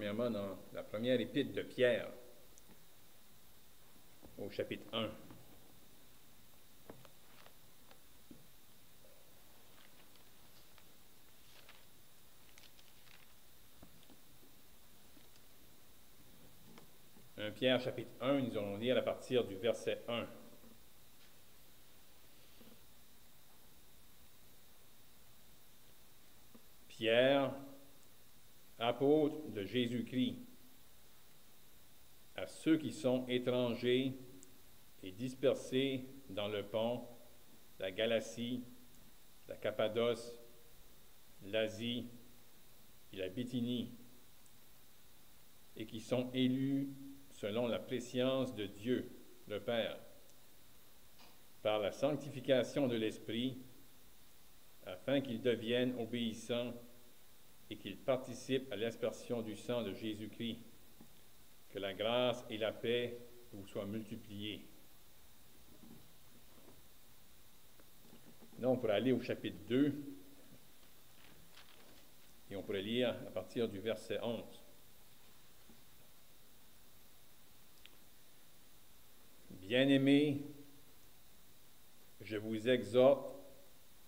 premièrement dans la première épître de Pierre, au chapitre 1. Pierre, chapitre 1, nous allons lire à partir du verset 1. Pierre, apôtre de Jésus-Christ, à ceux qui sont étrangers et dispersés dans le Pont, la Galatie, la Cappadoce, l'Asie et la Bithynie, et qui sont élus selon la préscience de Dieu, le Père, par la sanctification de l'Esprit, afin qu'ils deviennent obéissants et qu'ils participent à l'aspersion du sang de Jésus-Christ. Que la grâce et la paix vous soient multipliées. Maintenant, on pourrait aller au chapitre 2 et on pourrait lire à partir du verset 11. Bien-aimés, je vous exhorte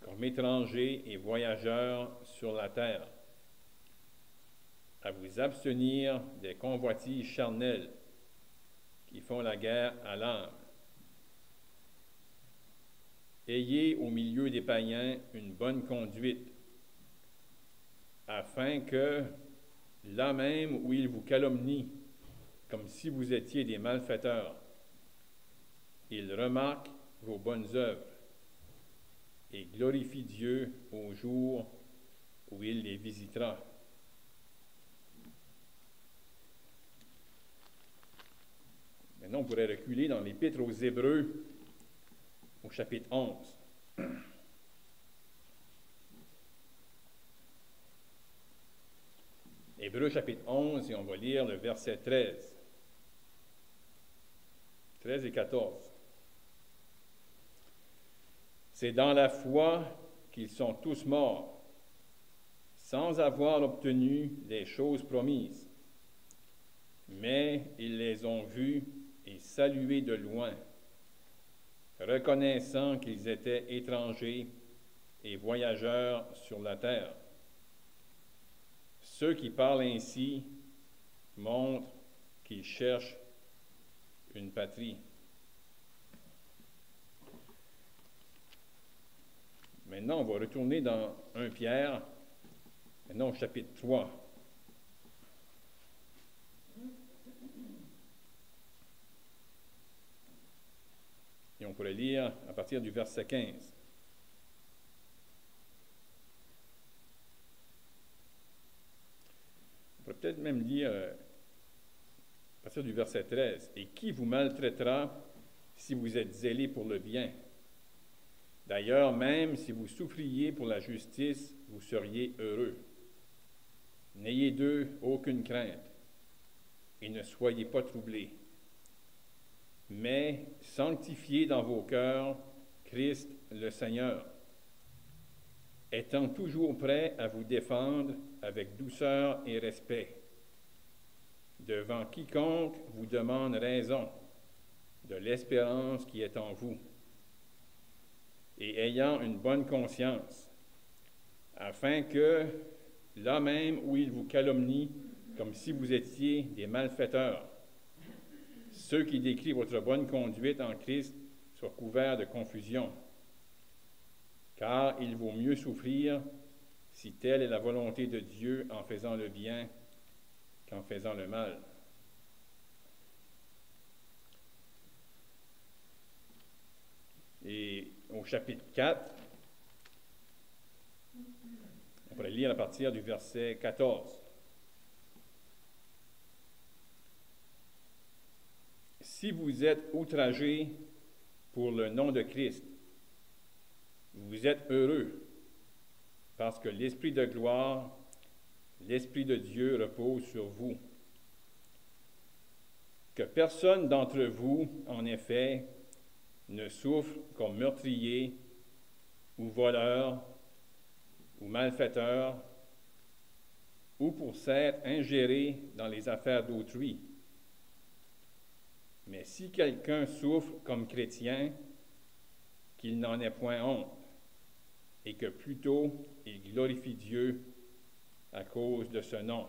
comme étrangers et voyageurs sur la terre, à vous abstenir des convoitises charnelles qui font la guerre à l'âme. Ayez au milieu des païens une bonne conduite, afin que, là même où ils vous calomnient, comme si vous étiez des malfaiteurs, ils remarquent vos bonnes œuvres et glorifient Dieu au jour où il les visitera. Maintenant, on pourrait reculer dans l'Épître aux Hébreux, au chapitre 11. Hébreux, chapitre 11, et on va lire le verset 13. 13 et 14. C'est dans la foi qu'ils sont tous morts, sans avoir obtenu les choses promises, mais ils les ont vues et saluées de loin, reconnaissant qu'ils étaient étrangers et voyageurs sur la terre. Ceux qui parlent ainsi montrent qu'ils cherchent une patrie. Maintenant, on va retourner dans 1 Pierre, maintenant au chapitre 3. Et on pourrait lire à partir du verset 15. On pourrait peut-être même lire à partir du verset 13. « Et qui vous maltraitera si vous êtes zélés pour le bien? D'ailleurs, même si vous souffriez pour la justice, vous seriez heureux. N'ayez d'eux aucune crainte et ne soyez pas troublés. Mais sanctifiez dans vos cœurs Christ le Seigneur, étant toujours prêt à vous défendre avec douceur et respect, devant quiconque vous demande raison de l'espérance qui est en vous, et ayant une bonne conscience, afin que, là même où ils vous calomnient, comme si vous étiez des malfaiteurs, ceux qui décrivent votre bonne conduite en Christ soient couverts de confusion. Car il vaut mieux souffrir, si telle est la volonté de Dieu, en faisant le bien qu'en faisant le mal. Et au chapitre 4, on pourrait lire à partir du verset 14. Si vous êtes outragés pour le nom de Christ, vous êtes heureux, parce que l'Esprit de gloire, l'Esprit de Dieu repose sur vous. Que personne d'entre vous, en effet, ne souffre comme meurtrier, ou voleur, ou malfaiteur, ou pour s'être ingéré dans les affaires d'autrui. Mais si quelqu'un souffre comme chrétien, qu'il n'en ait point honte, et que plutôt il glorifie Dieu à cause de ce nom.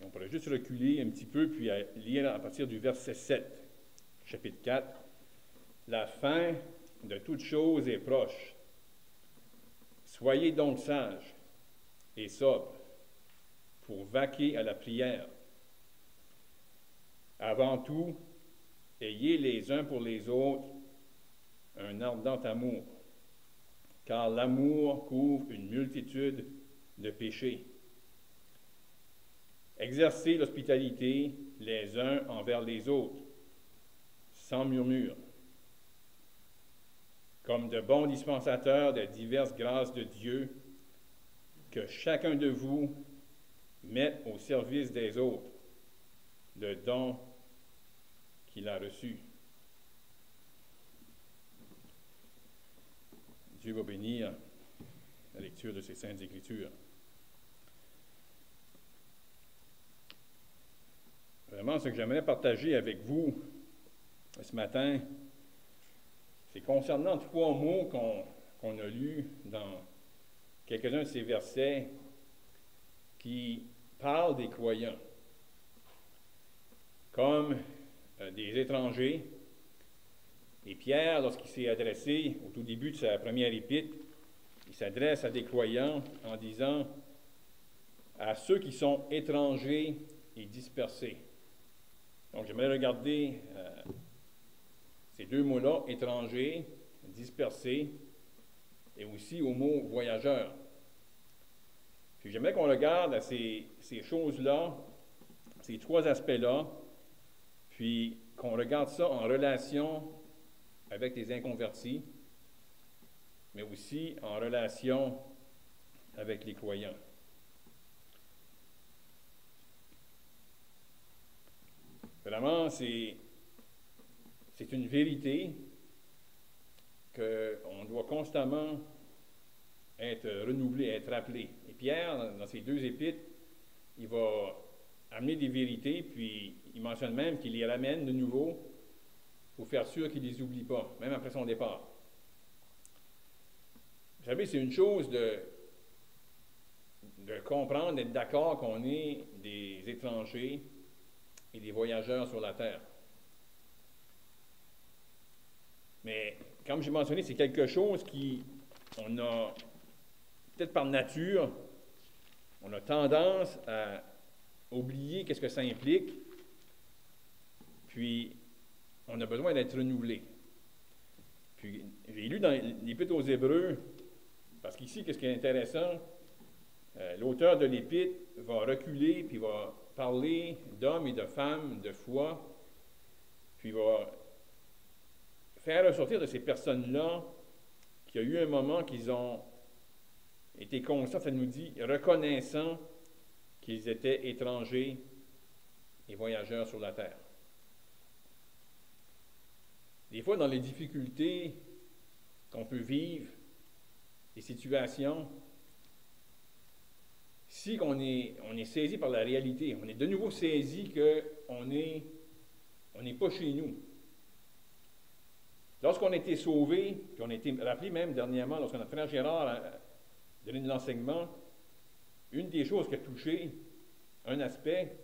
On pourrait juste reculer un petit peu, puis lire à partir du verset 7, chapitre 4. La fin de toute chose est proche. Soyez donc sages et sobres pour vaquer à la prière. Avant tout, ayez les uns pour les autres un ardent amour, car l'amour couvre une multitude de péchés. Exercez l'hospitalité les uns envers les autres, sans murmure, comme de bons dispensateurs des diverses grâces de Dieu, que chacun de vous mette au service des autres le don qu'il a reçu. Dieu va bénir la lecture de ces saintes Écritures. Vraiment, ce que j'aimerais partager avec vous ce matin, c'est concernant 3 mots qu'on a lus dans quelques-uns de ces versets qui parlent des croyants comme des étrangers. Et Pierre, lorsqu'il s'est adressé au tout début de sa première épître, il s'adresse à des croyants en disant à ceux qui sont étrangers et dispersés. Donc, j'aimerais regarder ces 2 mots-là, étrangers, dispersés, et aussi au mot voyageur. Puis j'aimerais qu'on regarde à ces choses-là, ces 3 aspects-là, puis qu'on regarde ça en relation avec les inconvertis, mais aussi en relation avec les croyants. Vraiment, c'est une vérité qu'on doit constamment être renouvelé, être rappelé. Et Pierre, dans ces 2 épîtres, il va amener des vérités, puis il mentionne même qu'il les ramène de nouveau pour faire sûr qu'il ne les oublie pas, même après son départ. Vous savez, c'est une chose de comprendre, d'être d'accord qu'on est des étrangers et des voyageurs sur la terre. Mais, comme j'ai mentionné, c'est quelque chose on a, peut-être par nature, on a tendance à oublier qu'est-ce que ça implique, puis on a besoin d'être renouvelé. Puis, j'ai lu dans l'Épître aux Hébreux, parce qu'ici, qu'est-ce qui est intéressant, l'auteur de l'Épître va reculer, puis va parler d'hommes et de femmes de foi, puis va faire ressortir de ces personnes-là qu'il y a eu un moment qu'ils ont été conscients, ça nous dit, reconnaissant qu'ils étaient étrangers et voyageurs sur la terre. Des fois, dans les difficultés qu'on peut vivre, les situations, si on est saisi par la réalité, on est de nouveau saisi qu'on n'est pas chez nous. Lorsqu'on a été sauvé, puis on a été rappelé même dernièrement, lorsque notre frère Gérard a donné de l'enseignement, une des choses qui a touché un aspect,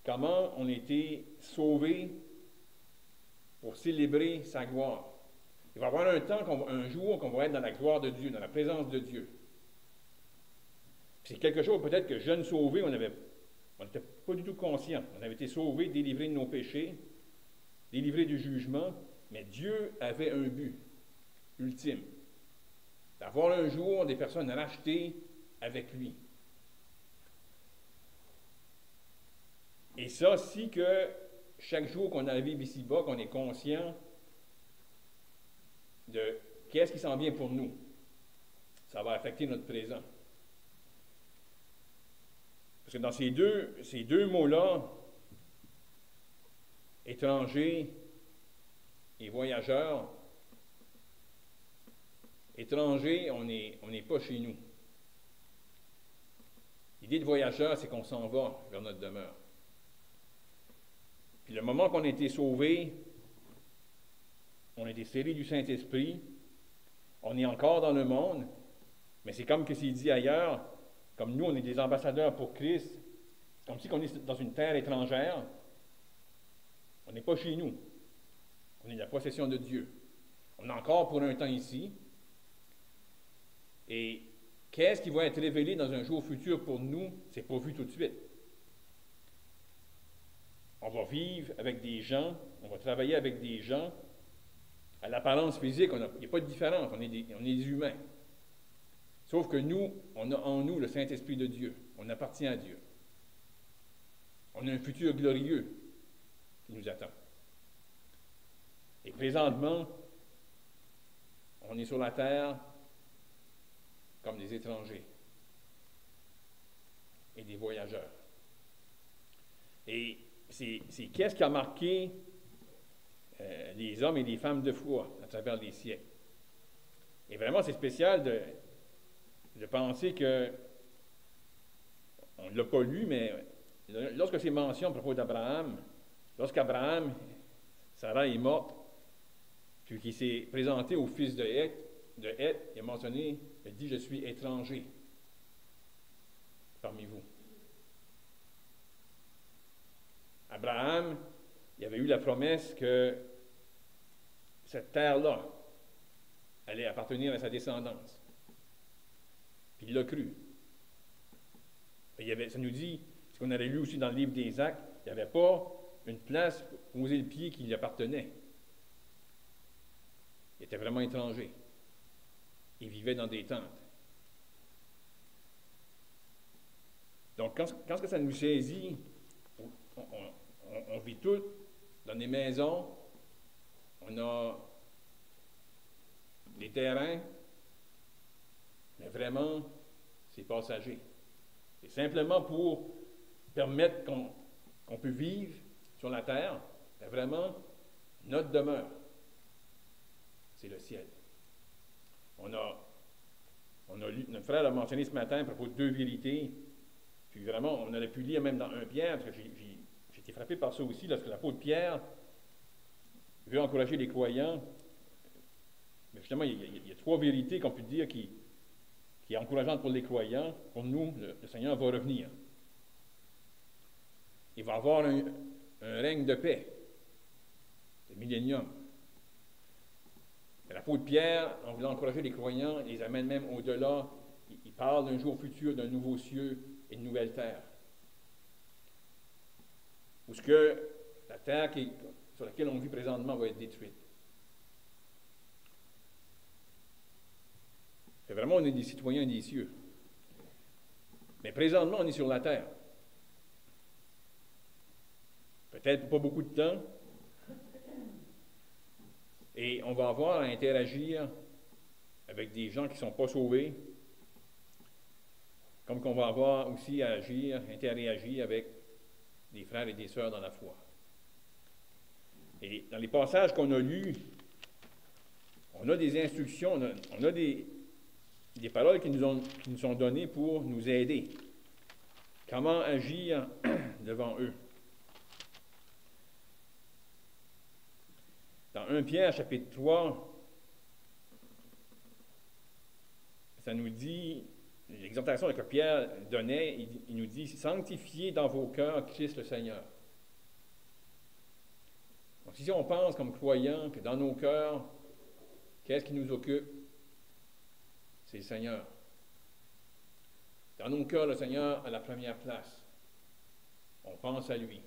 comment on a été sauvé pour célébrer sa gloire. Il va y avoir un jour qu'on va être dans la gloire de Dieu, dans la présence de Dieu. C'est quelque chose peut-être que jeunes sauvés, on n'était pas du tout conscients. On avait été sauvés, délivrés de nos péchés, délivrés du jugement, mais Dieu avait un but ultime, d'avoir un jour des personnes rachetées avec lui. Et ça, si que chaque jour qu'on arrive ici-bas, qu'on est conscient de qu'est-ce qui s'en vient pour nous, ça va affecter notre présent. Parce que dans ces deux mots-là, étranger et voyageurs, étranger, on n'est pas chez nous. L'idée de voyageur, c'est qu'on s'en va vers notre demeure. Puis le moment qu'on a été sauvé, on a été scellés du Saint-Esprit, on est encore dans le monde, mais c'est comme que s'il dit ailleurs, comme nous, on est des ambassadeurs pour Christ, c'est comme si on est dans une terre étrangère, on n'est pas chez nous, on est la possession de Dieu. On est encore pour un temps ici, et qu'est-ce qui va être révélé dans un jour futur pour nous, c'est pas vu tout de suite. On va vivre avec des gens, on va travailler avec des gens. À l'apparence physique, il n'y a pas de différence, on est des humains. Sauf que nous, on a en nous le Saint-Esprit de Dieu. On appartient à Dieu. On a un futur glorieux qui nous attend. Et présentement, on est sur la terre comme des étrangers et des voyageurs. Et c'est qu'est-ce qui a marqué les hommes et les femmes de foi à travers les siècles. Et vraiment, c'est spécial de penser que, on ne l'a pas lu, mais lorsque c'est mentionné à propos d'Abraham, lorsqu'Abraham, Sarah est morte, puis qu'il s'est présenté au fils de Heth, il a mentionné, il dit, je suis étranger parmi vous. Abraham, il avait eu la promesse que cette terre-là allait appartenir à sa descendance. Puis il l'a cru. Ça nous dit, ce qu'on avait lu aussi dans le livre des Actes, il n'y avait pas une place posée le pied qui lui appartenait. Il était vraiment étranger. Il vivait dans des tentes. Donc, quand ça nous saisit, on vit tous dans des maisons, on a des terrains, mais vraiment, c'est passager. C'est simplement pour permettre qu'on peut vivre sur la terre, mais vraiment, notre demeure, c'est le ciel. Notre frère a mentionné ce matin à propos de 2 vérités, puis vraiment, on aurait pu lire même dans 1 Pierre, parce que j'ai été frappé par ça aussi, lorsque l'apôtre Pierre veut encourager les croyants. Mais justement, il y a 3 vérités qu'on peut dire qui est encourageante pour les croyants. Pour nous, le Seigneur va revenir. Il va avoir un règne de paix, le millénium. L'apôtre Pierre, en voulant encourager les croyants, les amène même au-delà. Il parle d'un jour futur, d'un nouveau cieux et une nouvelle terre. Où ce que la terre sur laquelle on vit présentement va être détruite. C'est vraiment, on est des citoyens des cieux. Mais présentement, on est sur la terre. Peut-être pas beaucoup de temps. Et on va avoir à interagir avec des gens qui ne sont pas sauvés, comme qu'on va avoir aussi à interagir avec des frères et des sœurs dans la foi. Et dans les passages qu'on a lus, on a des instructions, on a des paroles qui nous sont données pour nous aider. Comment agir devant eux. Dans 1 Pierre, chapitre 3, ça nous dit, l'exhortation que Pierre donnait, il nous dit « Sanctifiez dans vos cœurs Christ le Seigneur ». Donc si on pense comme croyants que dans nos cœurs, qu'est-ce qui nous occupe? C'est le Seigneur. Dans nos cœurs, le Seigneur a la première place. On pense à lui.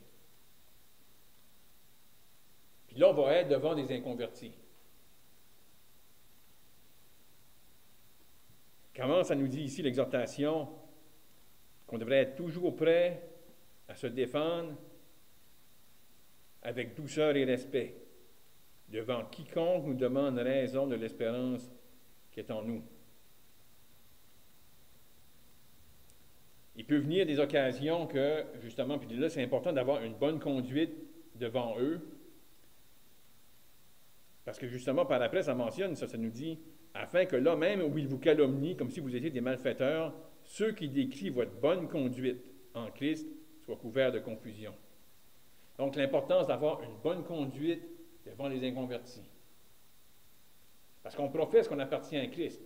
Puis là, on va être devant des inconvertis. Comment ça nous dit ici l'exhortation qu'on devrait être toujours prêt à se défendre avec douceur et respect devant quiconque nous demande raison de l'espérance qui est en nous. Il peut venir des occasions que, justement, puis là, c'est important d'avoir une bonne conduite devant eux, parce que justement, par après, ça mentionne, ça nous dit, afin que là même où ils vous calomnient, comme si vous étiez des malfaiteurs, ceux qui décrient votre bonne conduite en Christ soient couverts de confusion. Donc, l'importance d'avoir une bonne conduite devant les inconvertis. Parce qu'on professe qu'on appartient à Christ.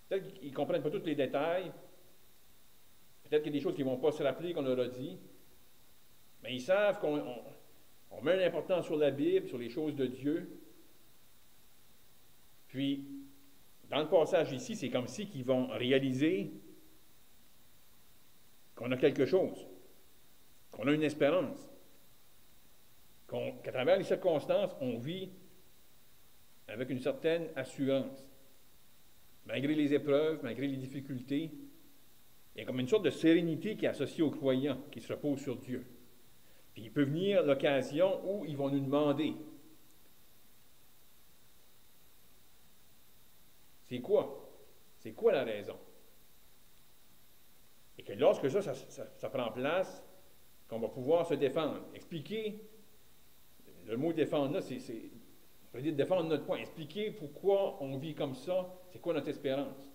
Peut-être qu'ils ne comprennent pas tous les détails. Peut-être qu'il y a des choses qu'ils ne vont pas se rappeler qu'on leur a dit. Mais ils savent qu'on met une importance sur la Bible, sur les choses de Dieu. Puis, dans le passage ici, c'est comme si qu'ils vont réaliser qu'on a quelque chose, qu'on a une espérance, qu'à travers les circonstances, on vit avec une certaine assurance. Malgré les épreuves, malgré les difficultés, il y a comme une sorte de sérénité qui est associée aux croyants, qui se repose sur Dieu. Puis il peut venir l'occasion où ils vont nous demander, c'est quoi? C'est quoi la raison? Et que lorsque ça prend place, qu'on va pouvoir se défendre. Expliquer, le mot défendre là, c'est veut dire défendre notre point. Expliquer pourquoi on vit comme ça, c'est quoi notre espérance.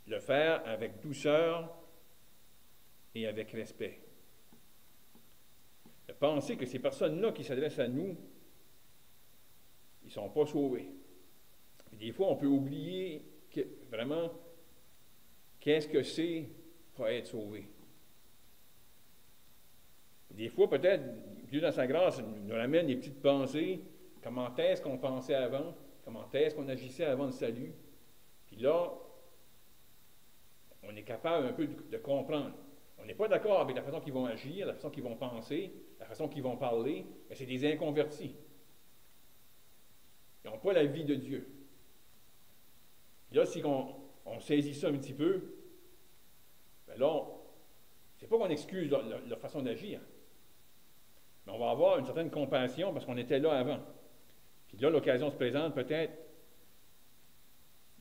Le faire avec douceur et avec respect. De penser que ces personnes-là qui s'adressent à nous, ils ne sont pas sauvés. Et des fois, on peut oublier vraiment qu'est-ce que c'est pour être sauvé. Des fois, peut-être, Dieu dans sa grâce nous ramène des petites pensées. Comment est-ce qu'on pensait avant? Comment est-ce qu'on agissait avant le salut? Puis là, on est capable un peu de comprendre. On n'est pas d'accord avec la façon qu'ils vont agir, la façon qu'ils vont penser, la façon qu'ils vont parler, mais c'est des inconvertis. Ils n'ont pas la vie de Dieu. Puis là, si on saisit ça un petit peu, bien là, c'est pas qu'on excuse leur façon d'agir, mais on va avoir une certaine compassion parce qu'on était là avant. Puis là, l'occasion se présente, peut-être,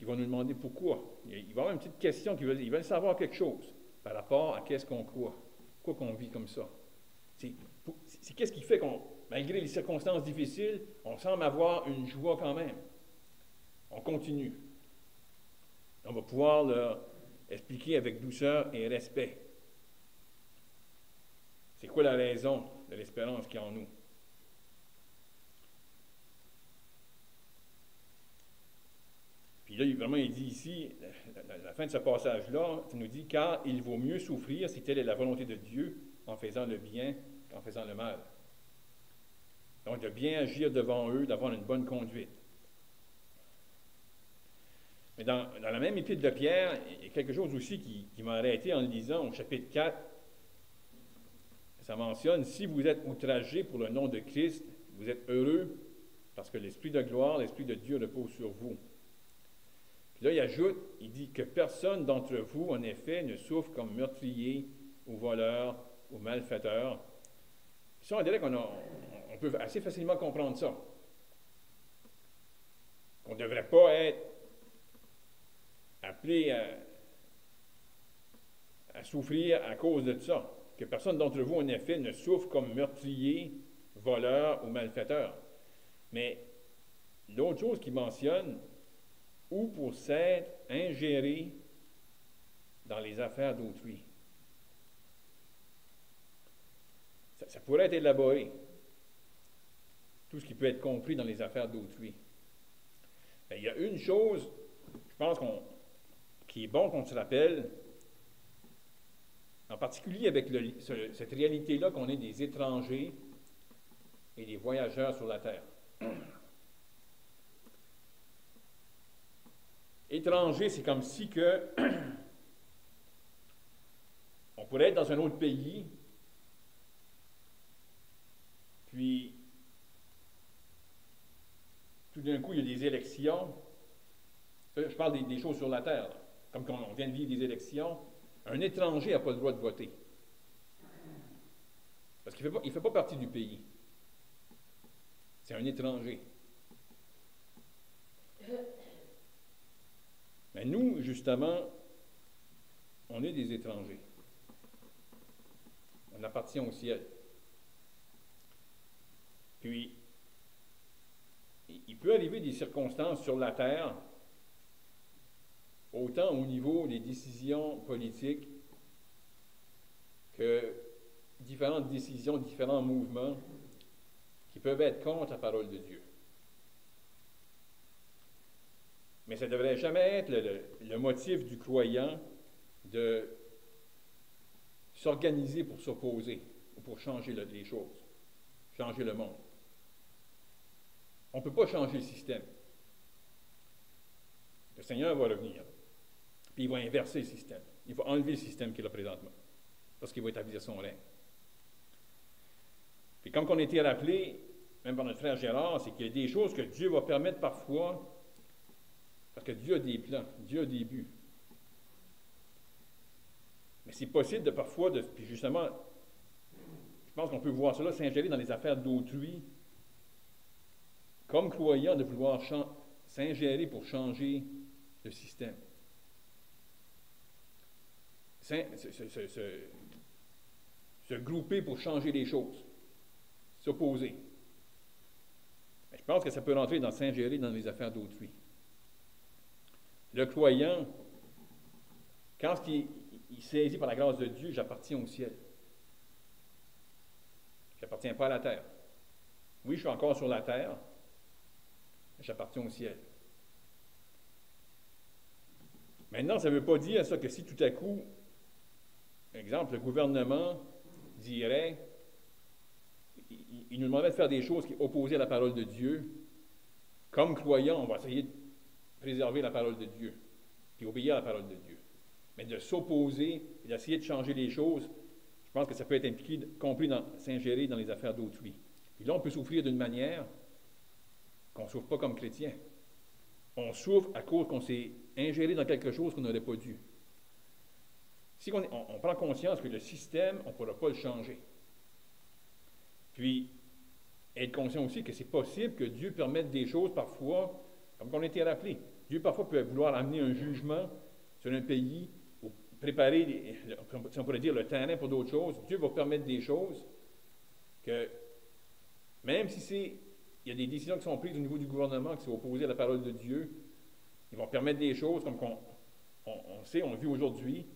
ils vont nous demander pourquoi. Il va y avoir une petite question, ils veulent savoir quelque chose par rapport à qu'est-ce qu'on croit, pourquoi qu'on vit comme ça. C'est qu'est-ce qui fait qu'on, malgré les circonstances difficiles, on semble avoir une joie quand même. On continue. On va pouvoir leur expliquer avec douceur et respect. C'est quoi la raison de l'espérance qu'il y a en nous? Puis là, vraiment, il dit ici, la fin de ce passage-là, il nous dit « Car il vaut mieux souffrir si telle est la volonté de Dieu en faisant le bien qu'en faisant le mal. » Donc, de bien agir devant eux, d'avoir une bonne conduite. Mais dans la même épître de Pierre, il y a quelque chose aussi qui m'a arrêté en le lisant au chapitre 4. Ça mentionne « Si vous êtes outragés pour le nom de Christ, vous êtes heureux parce que l'Esprit de gloire, l'Esprit de Dieu repose sur vous. » Puis là, il ajoute, il dit que personne d'entre vous, en effet, ne souffre comme meurtrier ou voleur ou malfaiteur. Ça, on dirait on peut assez facilement comprendre ça. Qu'on ne devrait pas être appelé à souffrir à cause de ça. Que personne d'entre vous, en effet, ne souffre comme meurtrier, voleur ou malfaiteur. Mais l'autre chose qu'il mentionne, ou pour s'être ingéré dans les affaires d'autrui. Ça pourrait être élaboré. Tout ce qui peut être compris dans les affaires d'autrui. Mais il y a une chose, je pense, qui est bon qu'on se rappelle, en particulier avec cette réalité-là qu'on est des étrangers et des voyageurs sur la terre. Étranger, c'est comme si que on pourrait être dans un autre pays, puis tout d'un coup, il y a des élections. Je parle des choses sur la terre, là. Comme quand on vient de vivre des élections. Un étranger n'a pas le droit de voter. Parce qu'il ne fait pas partie du pays. C'est un étranger. Mais nous, justement, on est des étrangers. On appartient au ciel. Puis, il peut arriver des circonstances sur la terre autant au niveau des décisions politiques que différentes décisions, différents mouvements qui peuvent être contre la parole de Dieu. Mais ça ne devrait jamais être le motif du croyant de s'organiser pour s'opposer ou pour changer les choses, changer le monde. On ne peut pas changer le système. Le Seigneur va revenir, puis il va inverser le système. Il va enlever le système qu'il a présentement, parce qu'il va établir son règne. Puis comme on a été rappelé, même par notre frère Gérard, c'est qu'il y a des choses que Dieu va permettre parfois, parce que Dieu a des plans, Dieu a des buts. Mais c'est possible de parfois, puis justement, je pense qu'on peut voir cela, s'ingérer dans les affaires d'autrui, comme croyant, de vouloir s'ingérer pour changer le système. Se grouper pour changer les choses, s'opposer. Mais je pense que ça peut rentrer dans s'ingérer dans les affaires d'autrui. Le croyant, quand il saisit par la grâce de Dieu, j'appartiens au ciel. Je n'appartiens pas à la terre. Oui, je suis encore sur la terre, mais j'appartiens au ciel. Maintenant, ça ne veut pas dire ça que si tout à coup, par exemple, le gouvernement dirait, il nous demanderait de faire des choses qui opposaient à la parole de Dieu, comme croyants, on va essayer de préserver la parole de Dieu, puis obéir à la parole de Dieu. Mais de s'opposer et d'essayer de changer les choses, je pense que ça peut être impliqué, compris dans s'ingérer dans les affaires d'autrui. Puis là, on peut souffrir d'une manière qu'on ne souffre pas comme chrétien. On souffre à cause qu'on s'est ingéré dans quelque chose qu'on n'aurait pas dû. Si on prend conscience que le système, on ne pourra pas le changer. Puis, être conscient aussi que c'est possible que Dieu permette des choses parfois, comme on a été rappelé. Dieu parfois peut vouloir amener un jugement sur un pays ou préparer, si on pourrait dire, le terrain pour d'autres choses. Dieu va permettre des choses que, même si il y a des décisions qui sont prises au niveau du gouvernement qui sont opposées à la parole de Dieu, ils vont permettre des choses comme on sait, on le vit aujourd'hui,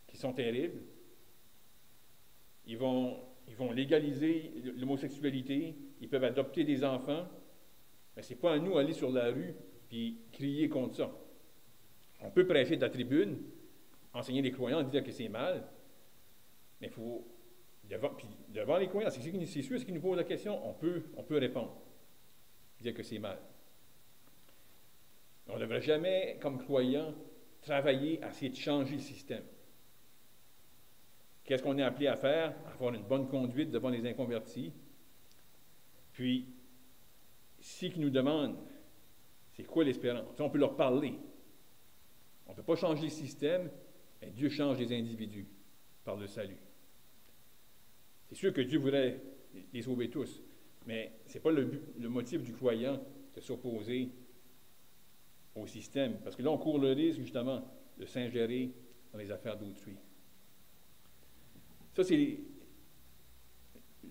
qui sont terribles. Ils vont légaliser l'homosexualité, ils peuvent adopter des enfants, mais ce n'est pas à nous d'aller sur la rue et crier contre ça. On peut prêcher de la tribune, enseigner les croyants, dire que c'est mal, mais il faut, devant les croyants, c'est sûr, ce qui nous pose la question, on peut répondre, dire que c'est mal. On ne devrait jamais, comme croyants, travailler à essayer de changer le système. Qu'est-ce qu'on est appelé à faire? Avoir une bonne conduite devant les inconvertis. Puis, si qu'ils nous demandent, c'est quoi l'espérance? On peut leur parler. On ne peut pas changer le système, mais Dieu change les individus par le salut. C'est sûr que Dieu voudrait les sauver tous, mais ce n'est pas le motif du croyant de s'opposer au système, parce que là, on court le risque, justement, de s'ingérer dans les affaires d'autrui. Ça, c'est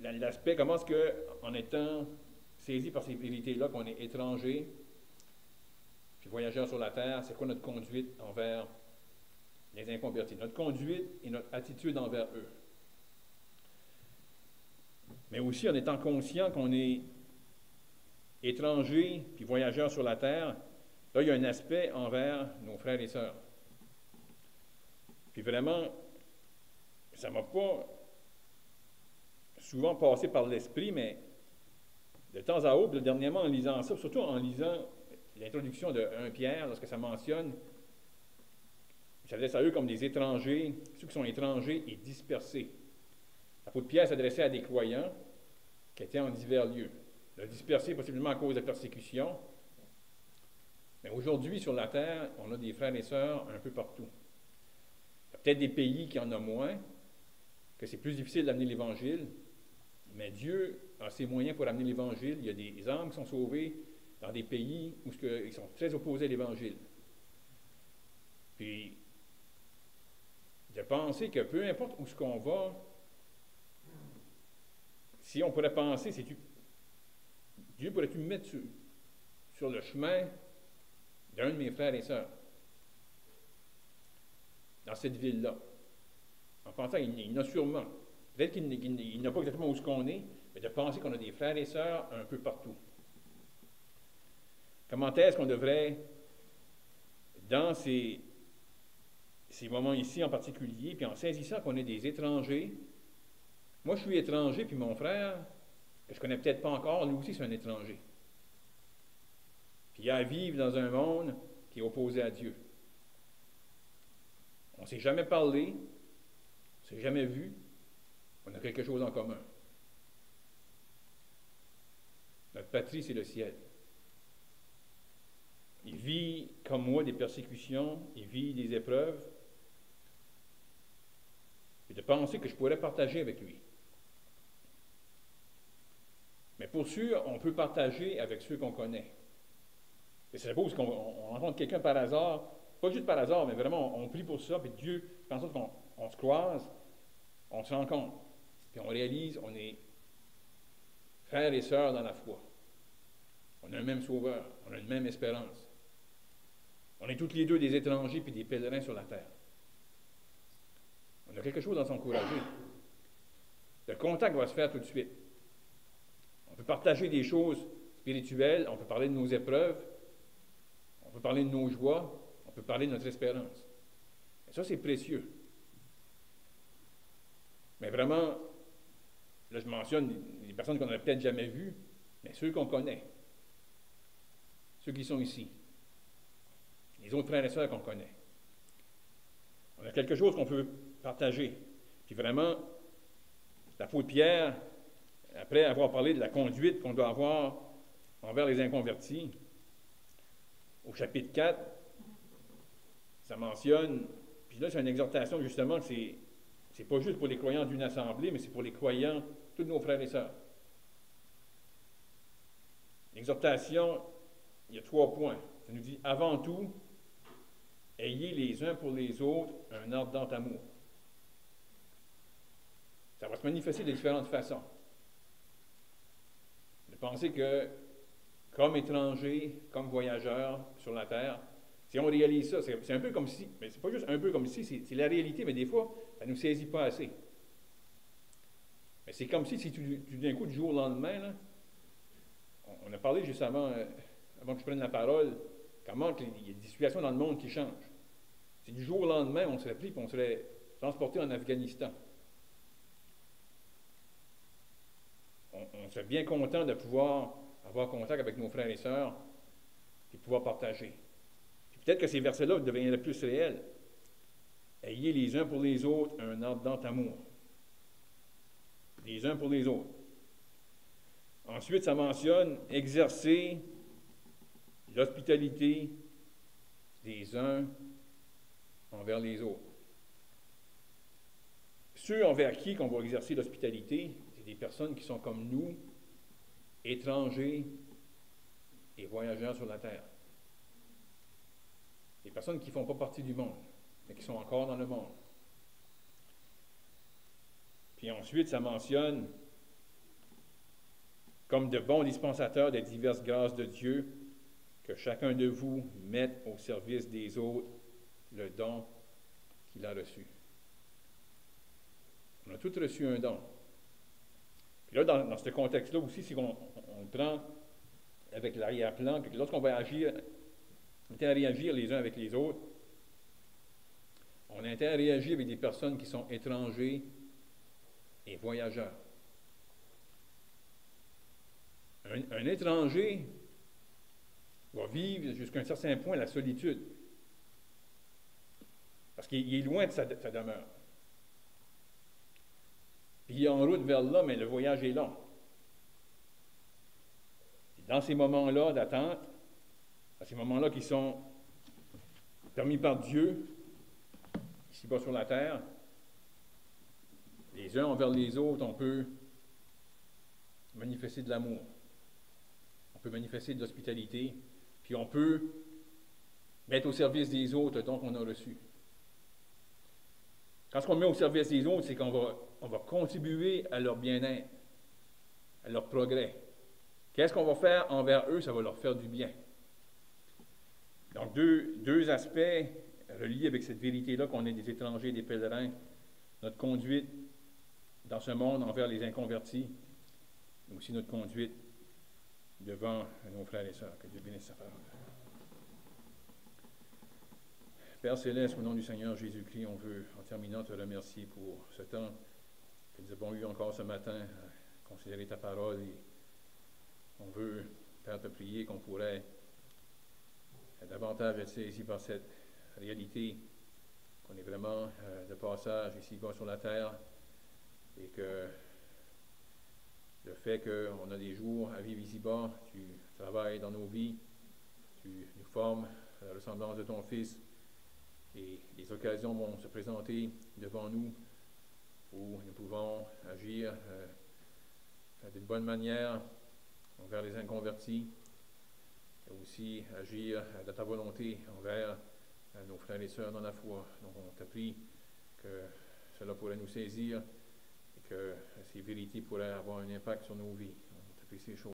l'aspect, comment est-ce qu'en étant saisi par ces vérités-là, qu'on est étranger, puis voyageur sur la terre, c'est quoi notre conduite envers les inconvertis? Notre conduite et notre attitude envers eux. Mais aussi en étant conscient qu'on est étranger puis voyageur sur la terre, là, il y a un aspect envers nos frères et sœurs. Puis vraiment, ça ne m'a pas souvent passé par l'esprit, mais de temps à autre, dernièrement en lisant ça, surtout en lisant l'introduction de 1 Pierre, lorsque ça mentionne, il s'adresse à eux comme des étrangers, ceux qui sont étrangers et dispersés. L'apôtre Pierre s'adressait à des croyants qui étaient en divers lieux. Le dispersé possiblement à cause de persécution. Mais aujourd'hui, sur la terre, on a des frères et sœurs un peu partout. Il y a peut-être des pays qui en ont moins, que c'est plus difficile d'amener l'Évangile, mais Dieu a ses moyens pour amener l'Évangile. Il y a des âmes qui sont sauvées dans des pays où ils sont très opposés à l'Évangile. Puis, de penser que peu importe où ce qu'on va, si on pourrait penser, Dieu pourrait-tu me mettre sur le chemin d'un de mes frères et sœurs? dans cette ville-là, en pensant qu'il y en a sûrement. Peut-être qu'il n'y a pas exactement où ce qu'on est, mais de penser qu'on a des frères et sœurs un peu partout. Comment est-ce qu'on devrait, dans ces moments ici en particulier, puis en saisissant qu'on est des étrangers, moi je suis étranger, puis mon frère, que je ne connais peut-être pas encore, lui aussi c'est un étranger. Puis il a à vivre dans un monde qui est opposé à Dieu. On ne s'est jamais parlé, on ne s'est jamais vu, on a quelque chose en commun. Notre patrie, c'est le ciel. Il vit, comme moi, des persécutions, il vit des épreuves, et de penser que je pourrais partager avec lui. Mais pour sûr, on peut partager avec ceux qu'on connaît. Et c'est suppose qu'on rencontre quelqu'un par hasard, pas juste par hasard, mais vraiment, on prie pour ça, puis Dieu, fait en sorte qu'on se croise, on se rencontre, puis on réalise, on est frères et sœurs dans la foi. On a le même sauveur, on a une même espérance. On est toutes les deux des étrangers puis des pèlerins sur la terre. On a quelque chose à s'encourager. Le contact va se faire tout de suite. On peut partager des choses spirituelles, on peut parler de nos épreuves, on peut parler de nos joies, on peut parler de notre espérance. Et ça, c'est précieux. Mais vraiment, là, je mentionne des personnes qu'on n'a peut-être jamais vues, mais ceux qu'on connaît, ceux qui sont ici, les autres frères et sœurs qu'on connaît. On a quelque chose qu'on peut partager. Puis vraiment, l'apôtre Pierre, après avoir parlé de la conduite qu'on doit avoir envers les inconvertis, au chapitre 4, ça mentionne, puis là c'est une exhortation justement que c'est pas juste pour les croyants d'une assemblée, mais c'est pour les croyants, tous nos frères et sœurs. L'exhortation, il y a 3 points. Ça nous dit, avant tout, ayez les uns pour les autres un ardent amour. Ça va se manifester de différentes façons. De penser que, comme étrangers, comme voyageurs sur la terre, si on réalise ça, c'est un peu comme si, mais c'est pas juste un peu comme si, c'est la réalité, mais des fois, ça ne nous saisit pas assez. Mais c'est comme si d'un coup, du jour au lendemain, là, on a parlé juste avant que je prenne la parole, comment il y a des situations dans le monde qui changent. Si du jour au lendemain, on serait pris et on serait transporté en Afghanistan. On serait bien content de pouvoir avoir contact avec nos frères et sœurs et pouvoir partager. Puis peut-être que ces versets-là deviendraient plus réels. Ayez les uns pour les autres un ardent amour. Les uns pour les autres. Ensuite, ça mentionne exercer l'hospitalité des uns envers les autres. Ceux envers qui on va exercer l'hospitalité, c'est des personnes qui sont comme nous, étrangers et voyageurs sur la terre. Des personnes qui ne font pas partie du monde, mais qui sont encore dans le monde. Puis ensuite, ça mentionne comme de bons dispensateurs des diverses grâces de Dieu, que chacun de vous mette au service des autres le don qu'il a reçu. On a tous reçu un don. Puis là, dans ce contexte-là aussi, si on le prend avec l'arrière-plan, que lorsqu'on va agir, on a intérêt à réagir les uns avec les autres, on a intérêt à réagir avec des personnes qui sont étrangers et voyageurs. Un étranger va vivre jusqu'à un certain point la solitude. Parce qu'il est loin de sa demeure. Puis il est en route vers là, mais le voyage est long. Et dans ces moments-là d'attente, dans ces moments-là qui sont permis par Dieu, ici-bas sur la terre, les uns envers les autres, on peut manifester de l'amour. On peut manifester de l'hospitalité, puis on peut mettre au service des autres le don qu'on a reçu. Quand on met au service des autres, c'est qu'on va contribuer à leur bien-être, à leur progrès. Qu'est-ce qu'on va faire envers eux? Ça va leur faire du bien. Donc, deux aspects relié avec cette vérité-là qu'on est des étrangers, des pèlerins, notre conduite dans ce monde envers les inconvertis, mais aussi notre conduite devant nos frères et sœurs. Que Dieu bénisse sa parole. Père Céleste, au nom du Seigneur Jésus-Christ, on veut, en terminant, te remercier pour ce temps que nous avons eu encore ce matin à considérer ta parole. Et on veut, Père, te prier qu'on pourrait davantage être saisi par cette réalité, qu'on est vraiment de passage ici-bas sur la terre, et que le fait qu'on a des jours à vivre ici-bas, tu travailles dans nos vies, tu nous formes à la ressemblance de ton Fils, et les occasions vont se présenter devant nous où nous pouvons agir d'une bonne manière envers les inconvertis, et aussi agir de ta volonté envers nos frères et sœurs dans la foi. Donc on te prie que cela pourrait nous saisir et que ces vérités pourraient avoir un impact sur nos vies. On te prie ces choses.